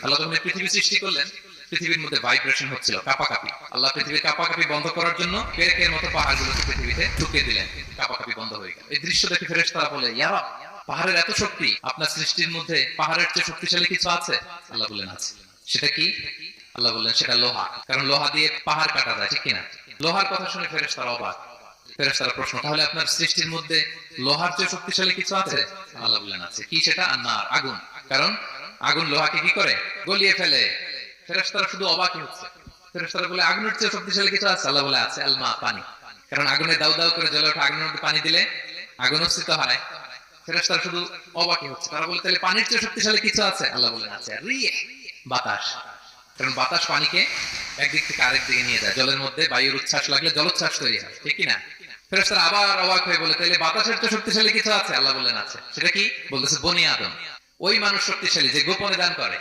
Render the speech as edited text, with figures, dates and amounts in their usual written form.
আল্লাহ যখন এই পৃথিবী সৃষ্টি করলেন, পৃথিবীর মধ্যে ভাইব্রেশন হচ্ছিল, কাঁপাকাঁপি। আল্লাহ পৃথিবীর কাঁপাকাঁপি বন্ধ করার জন্য পেরেকের মতো পাহাড়গুলোকে পৃথিবীতে ঢুকিয়ে দিলেন। কাঁপাকাঁপি বন্ধ হয়ে গেল। এই দৃশ্য দেখে ফেরেশতারা বলে, ইয়া রব, পাহাড়ের এত শক্তি, আপনার সৃষ্টির মধ্যে পাহাড়ের চেয়ে শক্তিশালী কিছু আছে? আল্লাহ বললেন আছে। সেটা কি? আল্লাহ বললেন সেটা লোহা। কারণ লোহা দিয়ে পাহাড় কাটা যায়, ঠিক কিনা? লোহার কথা শুনে ফেরেশতারা অবাক। ফেরেশতারা প্রশ্ন, তাহলে আপনার সৃষ্টির মধ্যে লোহার চেয়ে শক্তিশালী কিছু আছে? আল্লাহ বললেন আছে। কি সেটা? আন্নার, আগুন। কারণ আগুন লোহাকে কি করে? গলিয়ে ফেলে। ফেরেশতারা শুধু অবাকই হচ্ছে। ফেরেশতারা বলে, আগুনের চেয়ে শক্তিশালী কিছু আছে? আল্লাহ বলে আছে, আল মা, পানি। কারণ আগুনে দাউ দাউ করে জ্বলে ওঠা আগুনের মধ্যে পানি দিলে আগুন উৎসিত হয়। ফেরেশতারা শুধু অবাকই হচ্ছে। তারা বলে, তাহলে পানির চেয়ে শক্তিশালী কিছু আছে? আল্লাহ বলেন আছে, রিহ, বাতাস। কারণ বাতাস পানিকে একদিক থেকে আরেক দিকে নিয়ে যায়। জলের মধ্যে বায়ুর উচ্ছ্বাস লাগলে জলোচ্ছ্বাস তৈরি হয়, ঠিক কি না? ফেরেশতারা আবার অবাক হয়ে বলে, তাহলে বাতাসের চেয়ে শক্তিশালী কিছু আছে? আল্লাহ বললেন আছে। সেটা কি? বলতেছে বনি আদম। ওই মানুষ শক্তিশালী যে গোপনে দান করে।